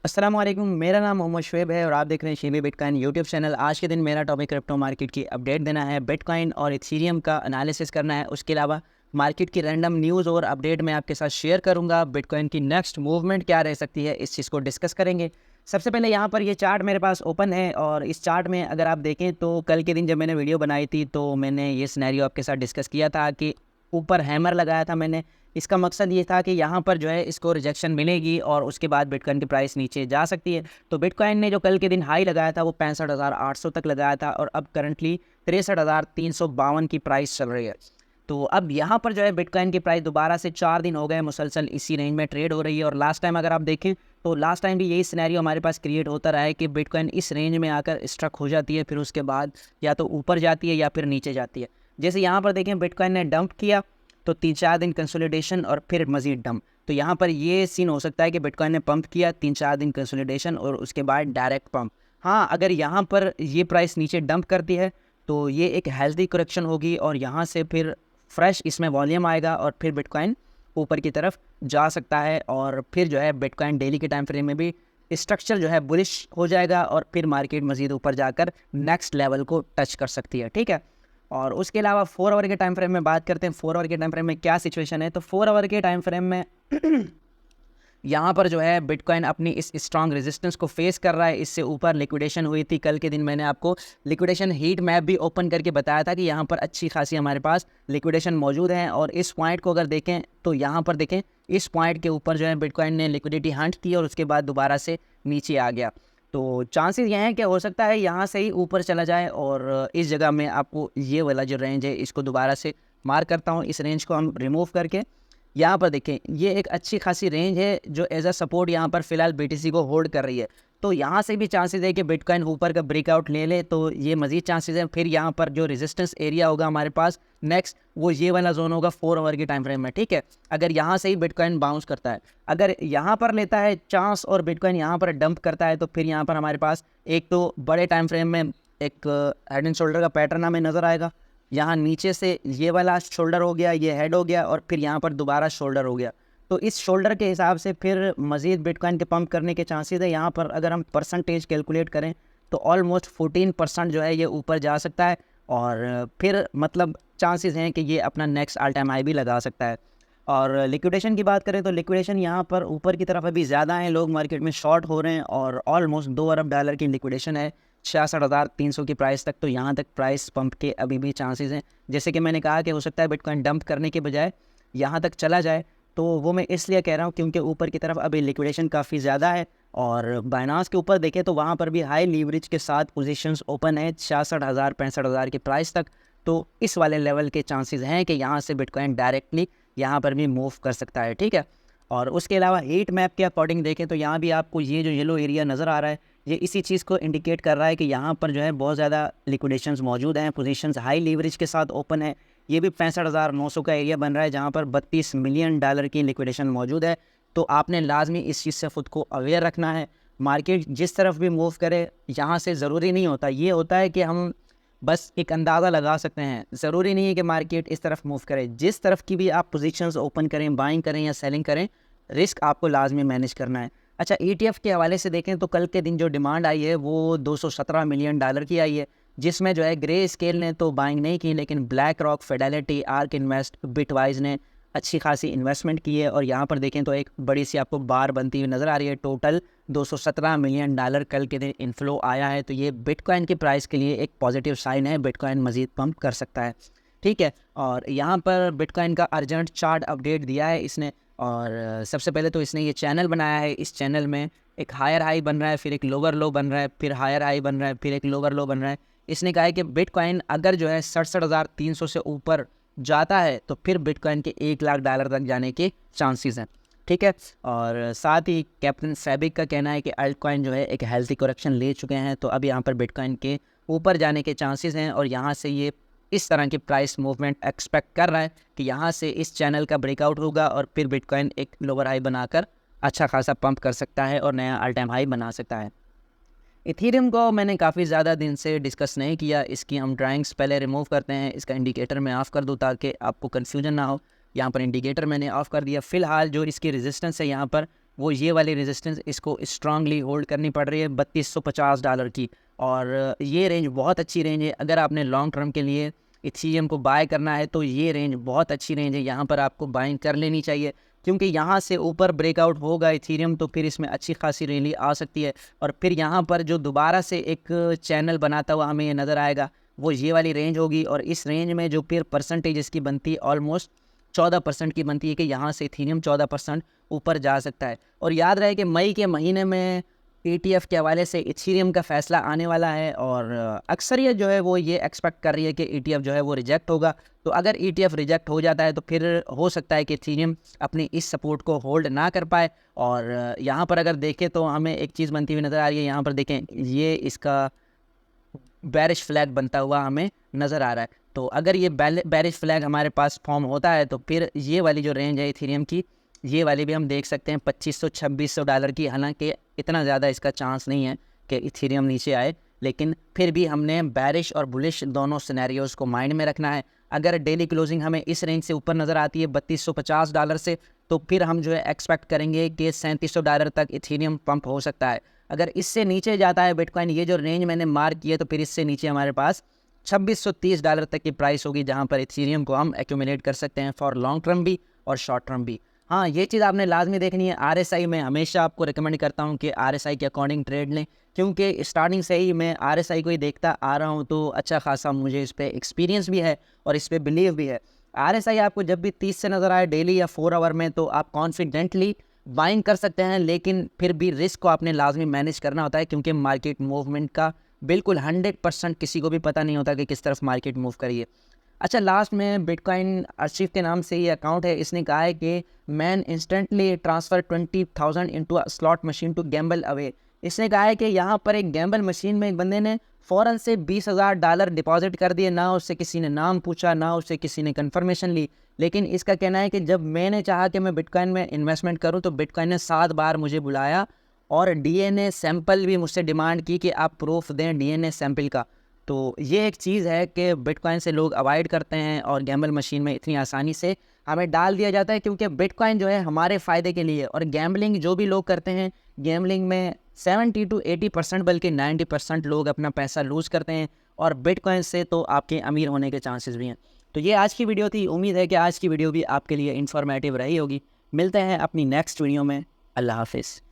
अस्सलाम वालेकुम। मेरा नाम मोहम्मद शुएब है और आप देख रहे हैं शेबी बिटकॉइन यूट्यूब चैनल। आज के दिन मेरा टॉपिक क्रिप्टो मार्केट की अपडेट देना है, बिटकॉइन और इथेरियम का एनालिसिस करना है। उसके अलावा मार्केट की रैंडम न्यूज़ और अपडेट मैं आपके साथ शेयर करूंगा। बिटकॉइन की नेक्स्ट मूवमेंट क्या रह सकती है, इस चीज़ को डिस्कस करेंगे। सबसे पहले यहाँ पर ये चार्ट मेरे पास ओपन है और इस चार्ट में अगर आप देखें तो कल के दिन जब मैंने वीडियो बनाई थी तो मैंने ये सिनेरियो आपके साथ डिस्कस किया था कि ऊपर हैमर लगाया था मैंने। इसका मकसद ये था कि यहाँ पर जो है इसको रिजेक्शन मिलेगी और उसके बाद बिटकॉइन की प्राइस नीचे जा सकती है। तो बिटकॉइन ने जो कल के दिन हाई लगाया था वो 65,800 तक लगाया था और अब करंटली 63,352 की प्राइस चल रही है। तो अब यहाँ पर जो है बिटकॉइन की प्राइस दोबारा से 4 दिन हो गए मुसलसल इसी रेंज में ट्रेड हो रही है। और लास्ट टाइम अगर आप देखें तो लास्ट टाइम भी यही सिनेरियो हमारे पास क्रिएट होता रहा है कि बिटकॉइन इस रेंज में आकर स्ट्रक हो जाती है, फिर उसके बाद या तो ऊपर जाती है या फिर नीचे जाती है। जैसे यहाँ पर देखें बिटकॉइन ने डंप किया तो 3-4 दिन कंसोलिडेशन और फिर मजीद डंप। तो यहाँ पर ये सीन हो सकता है कि बिटकॉइन ने पंप किया, 3-4 दिन कंसोलिडेशन और उसके बाद डायरेक्ट पंप। हाँ, अगर यहाँ पर ये प्राइस नीचे डंप करती है तो ये एक हेल्दी करेक्शन होगी और यहाँ से फिर फ्रेश इसमें वॉल्यूम आएगा और फिर बिटकॉइन ऊपर की तरफ जा सकता है। और फिर जो है बिटकॉइन डेली के टाइम फ्रेम में भी स्ट्रक्चर जो है बुलिश हो जाएगा और फिर मार्केट मजीद ऊपर जाकर नेक्स्ट लेवल को टच कर सकती है। ठीक है, और उसके अलावा 4 आवर के टाइम फ्रेम में बात करते हैं। 4 आवर के टाइम फ्रेम में क्या सिचुएशन है, तो 4 आवर के टाइम फ्रेम में यहाँ पर जो है बिटकॉइन अपनी इस स्ट्रॉन्ग रेजिस्टेंस को फेस कर रहा है। इससे ऊपर लिक्विडेशन हुई थी कल के दिन, मैंने आपको लिक्विडेशन हीट मैप भी ओपन करके बताया था कि यहाँ पर अच्छी खासी हमारे पास लिक्विडेशन मौजूद है। और इस पॉइंट को अगर देखें तो यहाँ पर देखें इस पॉइंट के ऊपर जो है बिटकॉइन ने लिक्विडिटी हंट की और उसके बाद दोबारा से नीचे आ गया। तो चांसेस ये हैं कि हो सकता है यहाँ से ही ऊपर चला जाए और इस जगह में आपको ये वाला जो रेंज है इसको दोबारा से मार्क करता हूँ। इस रेंज को हम रिमूव करके यहाँ पर देखें ये एक अच्छी खासी रेंज है जो एज अ सपोर्ट यहाँ पर फिलहाल बीटीसी को होल्ड कर रही है। तो यहाँ से भी चांसेस है कि बिटकॉइन ऊपर का ब्रेकआउट ले ले, तो ये मजीद चांसेस हैं। फिर यहाँ पर जो रेजिस्टेंस एरिया होगा हमारे पास नेक्स्ट वो ये वाला जोन होगा 4 आवर के टाइम फ्रेम में। ठीक है, अगर यहाँ से ही बिटकॉइन बाउंस करता है, अगर यहाँ पर लेता है चांस और बिटकॉइन यहाँ पर डंप करता है तो फिर यहाँ पर हमारे पास एक तो बड़े टाइम फ्रेम में एक हेड एंड शोल्डर का पैटर्न हमें नज़र आएगा। यहाँ नीचे से ये वाला शोल्डर हो गया, ये हेड हो गया और फिर यहाँ पर दोबारा शोल्डर हो गया। तो इस शोल्डर के हिसाब से फिर मज़ीद बिटकॉइन के पंप करने के चांसेस है। यहाँ पर अगर हम परसेंटेज कैलकुलेट करें तो ऑलमोस्ट 14% जो है ये ऊपर जा सकता है और फिर मतलब चांसेस हैं कि ये अपना नेक्स्ट ऑल टाइम हाई भी लगा सकता है। और लिक्विडेशन की बात करें तो लिक्विडेशन यहाँ पर ऊपर की तरफ अभी ज़्यादा है, लोग मार्केट में शॉर्ट हो रहे हैं और ऑलमोस्ट $2 अरब की लिक्विडेशन है 66,300 की प्राइस तक। तो यहाँ तक प्राइस पंप के अभी भी चांसेस हैं। जैसे कि मैंने कहा कि हो सकता है बिटकॉइन डंप करने के बजाय यहाँ तक चला जाए, तो वो मैं इसलिए कह रहा हूँ क्योंकि ऊपर की तरफ अभी लिक्विडेशन काफ़ी ज़्यादा है। और बाइनांस के ऊपर देखें तो वहाँ पर भी हाई लीवरेज के साथ पोजीशंस ओपन है 66,000 65,000 की प्राइस तक। तो इस वाले लेवल के चांसेस हैं कि यहाँ से बिटकॉइन डायरेक्टली यहाँ पर भी मूव कर सकता है। ठीक है, और उसके अलावा हीट मैप के अकॉर्डिंग देखें तो यहाँ भी आपको ये जो येलो एरिया नज़र आ रहा है ये इसी चीज़ को इंडिकेट कर रहा है कि यहाँ पर जो है बहुत ज़्यादा लिक्विडेशंस मौजूद हैं, पोजीशंस हाई लीवरेज के साथ ओपन है। ये भी 65,900 का एरिया बन रहा है जहाँ पर $32 मिलियन की लिक्विडेशन मौजूद है। तो आपने लाजमी इस चीज़ से ख़ुद को अवेयर रखना है। मार्केट जिस तरफ भी मूव करे यहाँ से ज़रूरी नहीं होता, ये होता है कि हम बस एक अंदाज़ा लगा सकते हैं। ज़रूरी नहीं है कि मार्केट इस तरफ मूव करे, जिस तरफ की भी आप पोजीशंस ओपन करें, बाइंग करें या सेलिंग करें, रिस्क आपको लाजमी मैनेज करना है। अच्छा, ETF के हवाले से देखें तो कल के दिन जो डिमांड आई है वो $217 मिलियन की आई है, जिसमें जो है ग्रे स्केल ने तो बाइंग नहीं की लेकिन black rock, Fidelity, arc invest, bitwise ने अच्छी खासी इन्वेस्टमेंट की है। और यहाँ पर देखें तो एक बड़ी सी आपको बार बनती हुई नज़र आ रही है। टोटल $217 मिलियन कल के दिन इनफ्लो आया है। तो ये बिटकॉइन की प्राइस के लिए एक पॉजिटिव साइन है, बिटकॉइन मज़ीद पंप कर सकता है। ठीक है, और यहाँ पर बिटकॉइन का अर्जेंट चार्ट अपडेट दिया है इसने। और सबसे पहले तो इसने ये चैनल बनाया है, इस चैनल में एक हायर हाई बन रहा है, फिर एक लोअर लो बन रहा है, फिर हायर हाई बन रहा है, फिर एक लोअर लो बन रहा है। इसने कहा है कि बिटकॉइन अगर जो है 67,300 से ऊपर जाता है तो फिर बिटकॉइन के $1 लाख तक जाने के चांसेस हैं। ठीक है, और साथ ही कैप्टन फैबिक का कहना है कि अल्ट कॉइन जो है एक हेल्थी करेक्शन ले चुके हैं, तो अब यहाँ पर बिटकॉइन के ऊपर जाने के चांसेस हैं। और यहाँ से ये इस तरह की प्राइस मूवमेंट एक्सपेक्ट कर रहा है कि यहाँ से इस चैनल का ब्रेकआउट होगा और फिर बिटकॉइन एक लोअर हाई बनाकर अच्छा खासा पंप कर सकता है और नया ऑल टाइम हाई बना सकता है। इथेरियम को मैंने काफ़ी ज़्यादा दिन से डिस्कस नहीं किया, इसकी हम ड्राइंग्स पहले रिमूव करते हैं। इसका इंडिकेटर मैं ऑफ़ कर दूँ ताकि आपको कन्फ्यूजन ना हो। यहाँ पर इंडिकेटर मैंने ऑफ़ कर दिया। फ़िलहाल जो इसकी रेजिस्टेंस है यहाँ पर वो ये वाली रेजिस्टेंस इसको स्ट्रांगली होल्ड करनी पड़ रही है $3250 की। और ये रेंज बहुत अच्छी रेंज है। अगर आपने लॉन्ग टर्म के लिए इथीरियम को बाय करना है तो ये रेंज बहुत अच्छी रेंज है, यहाँ पर आपको बाइंग कर लेनी चाहिए, क्योंकि यहाँ से ऊपर ब्रेकआउट होगा इथीरियम तो फिर इसमें अच्छी खासी रैली आ सकती है। और फिर यहाँ पर जो दोबारा से एक चैनल बनाता हुआ हमें ये नज़र आएगा वो ये वाली रेंज होगी। और इस रेंज में जो फिर परसेंटेज इसकी बनती है ऑलमोस्ट 14% की बनती है कि यहाँ से इथीरियम 14% ऊपर जा सकता है। और याद रहे कि मई के महीने में ETF के हवाले से इथीरियम का फ़ैसला आने वाला है और अक्सरियत जो है वो ये एक्सपेक्ट कर रही है कि ETF जो है वो रिजेक्ट होगा। तो अगर ETF रिजेक्ट हो जाता है तो फिर हो सकता है कि इथीरियम अपनी इस सपोर्ट को होल्ड ना कर पाए। और यहाँ पर अगर देखें तो हमें एक चीज़ बनती हुई नज़र आ रही है, यहाँ पर देखें ये इसका बैरिश फ्लैग बनता हुआ हमें नज़र आ रहा है। तो अगर ये बैरिश फ्लैग हमारे पास फॉर्म होता है तो फिर ये वाली जो रेंज है इथीरियम की, ये वाली भी हम देख सकते हैं $2500-2600 की। हालांकि इतना ज़्यादा इसका चांस नहीं है कि इथीरियम नीचे आए, लेकिन फिर भी हमने बैरिश और बुलिश दोनों सिनेरियोज़ को माइंड में रखना है। अगर डेली क्लोजिंग हमें इस रेंज से ऊपर नज़र आती है $3250 से, तो फिर हम जो है एक्सपेक्ट करेंगे कि $3700 तक इथीरियम पंप हो सकता है। अगर इससे नीचे जाता है बिटकॉइन, ये जो रेंज मैंने मार्क किया, तो फिर इससे नीचे हमारे पास $2630 तक की प्राइस होगी, जहां पर इथीरियम को हम एक्यूमुलेट कर सकते हैं फॉर लॉन्ग टर्म भी और शॉर्ट टर्म भी। हाँ, ये चीज़ आपने लाजमी देखनी है। RSI में हमेशा आपको रिकमेंड करता हूँ कि RSI के अकॉर्डिंग ट्रेड लें, क्योंकि स्टार्टिंग से ही मैं RSI को ही देखता आ रहा हूँ, तो अच्छा खासा मुझे इस पर एक्सपीरियंस भी है और इस पर बिलीव भी है। RSI आपको जब भी 30 से नज़र आए डेली या 4 आवर में, तो आप कॉन्फिडेंटली बाइंग कर सकते हैं, लेकिन फिर भी रिस्क को आपने लाजमी मैनेज करना होता है, क्योंकि मार्केट मूवमेंट का बिल्कुल 100% किसी को भी पता नहीं होता कि किस तरफ मार्केट मूव करिए। अच्छा, लास्ट में बिटकॉइन अर्शिफ के नाम से ये अकाउंट है, इसने कहा है कि man instantly transfer 20,000 into a slot machine to gamble away. इसने कहा है कि यहाँ पर एक गैम्बल मशीन में एक बंदे ने फ़ौरन से $20,000 डिपॉजिट कर दिए, ना उससे किसी ने नाम पूछा, ना उससे किसी ने कंफर्मेशन ली। लेकिन इसका कहना है कि जब मैंने चाहा कि मैं बिटकॉइन में इन्वेस्टमेंट करूं तो बिटकॉइन ने 7 बार मुझे बुलाया और DNA सैंपल भी मुझसे डिमांड की कि आप प्रूफ दें DNA सैंपल का। तो ये एक चीज़ है कि बिटकॉइन से लोग अवॉइड करते हैं और गैम्बल मशीन में इतनी आसानी से हमें डाल दिया जाता है, क्योंकि बिटकॉइन जो है हमारे फ़ायदे के लिए। और गैम्बलिंग जो भी लोग करते हैं, गैम्बलिंग में 70 to 80% बल्कि 90% लोग अपना पैसा लूज़ करते हैं, और बिटकॉइन से तो आपके अमीर होने के चांसेस भी हैं। तो ये आज की वीडियो थी। उम्मीद है कि आज की वीडियो भी आपके लिए इन्फॉर्मेटिव रही होगी। मिलते हैं अपनी नेक्स्ट वीडियो में। अल्लाह हाफिज़।